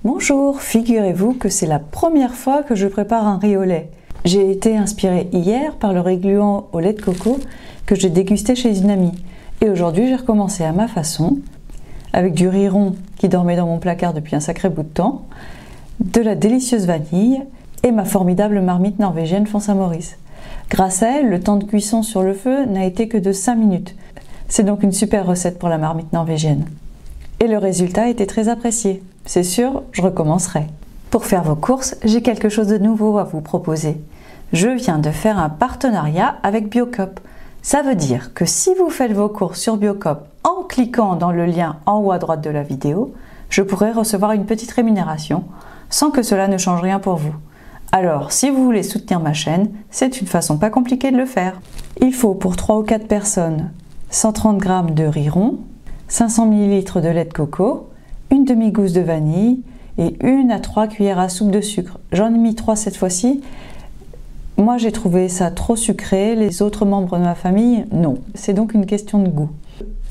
Bonjour, figurez-vous que c'est la première fois que je prépare un riz au lait. J'ai été inspirée hier par le riz gluant au lait de coco que j'ai dégusté chez une amie. Et aujourd'hui, j'ai recommencé à ma façon, avec du riz rond qui dormait dans mon placard depuis un sacré bout de temps, de la délicieuse vanille et ma formidable marmite norvégienne Font Saint-Maurice. Grâce à elle, le temps de cuisson sur le feu n'a été que de 5 minutes. C'est donc une super recette pour la marmite norvégienne. Et le résultat était très apprécié. C'est sûr, je recommencerai. Pour faire vos courses, j'ai quelque chose de nouveau à vous proposer. Je viens de faire un partenariat avec Biocoop. Ça veut dire que si vous faites vos courses sur Biocoop en cliquant dans le lien en haut à droite de la vidéo, je pourrai recevoir une petite rémunération sans que cela ne change rien pour vous. Alors, si vous voulez soutenir ma chaîne, c'est une façon pas compliquée de le faire. Il faut pour 3 ou 4 personnes 130 g de riz rond, 500 ml de lait de coco, une demi-gousse de vanille et 1 à 3 cuillères à soupe de sucre. J'en ai mis 3 cette fois-ci. Moi, j'ai trouvé ça trop sucré. Les autres membres de ma famille, non. C'est donc une question de goût.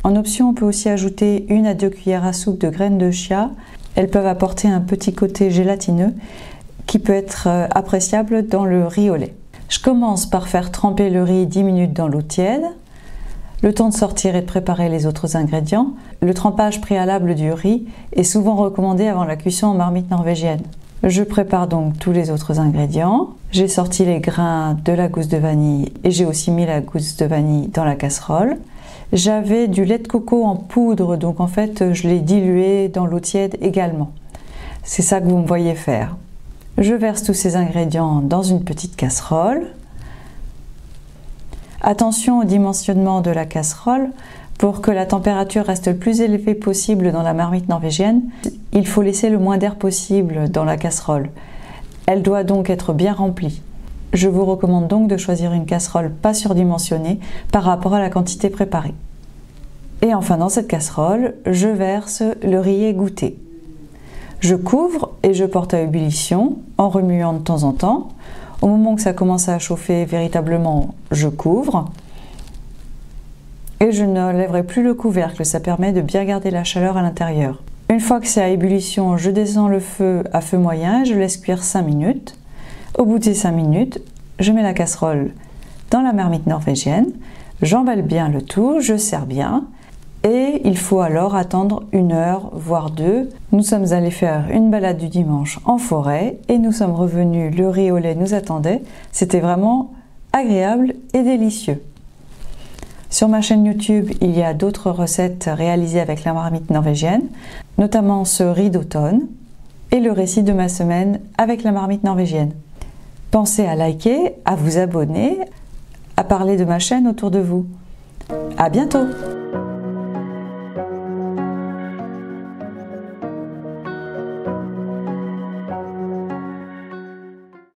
En option, on peut aussi ajouter 1 à 2 cuillères à soupe de graines de chia. Elles peuvent apporter un petit côté gélatineux qui peut être appréciable dans le riz au lait. Je commence par faire tremper le riz 10 minutes dans l'eau tiède. Le temps de sortir et de préparer les autres ingrédients. Le trempage préalable du riz est souvent recommandé avant la cuisson en marmite norvégienne. Je prépare donc tous les autres ingrédients. J'ai sorti les grains de la gousse de vanille et j'ai aussi mis la gousse de vanille dans la casserole. J'avais du lait de coco en poudre, donc en fait je l'ai dilué dans l'eau tiède également. C'est ça que vous me voyez faire. Je verse tous ces ingrédients dans une petite casserole. Attention au dimensionnement de la casserole. Pour que la température reste le plus élevée possible dans la marmite norvégienne, il faut laisser le moins d'air possible dans la casserole. Elle doit donc être bien remplie. Je vous recommande donc de choisir une casserole pas surdimensionnée par rapport à la quantité préparée. Et enfin, dans cette casserole, je verse le riz égoutté. Je couvre et je porte à ébullition en remuant de temps en temps. Au moment que ça commence à chauffer véritablement, je couvre. Et je ne lèverai plus le couvercle, ça permet de bien garder la chaleur à l'intérieur. Une fois que c'est à ébullition, je descends le feu à feu moyen et je laisse cuire 5 minutes. Au bout des 5 minutes, je mets la casserole dans la marmite norvégienne, j'emballe bien le tout, je sers bien. Et il faut alors attendre 1 heure, voire 2. Nous sommes allés faire une balade du dimanche en forêt et nous sommes revenus, le riz au lait nous attendait. C'était vraiment agréable et délicieux. Sur ma chaîne YouTube, il y a d'autres recettes réalisées avec la marmite norvégienne, notamment ce riz d'automne et le récit de ma semaine avec la marmite norvégienne. Pensez à liker, à vous abonner, à parler de ma chaîne autour de vous. À bientôt!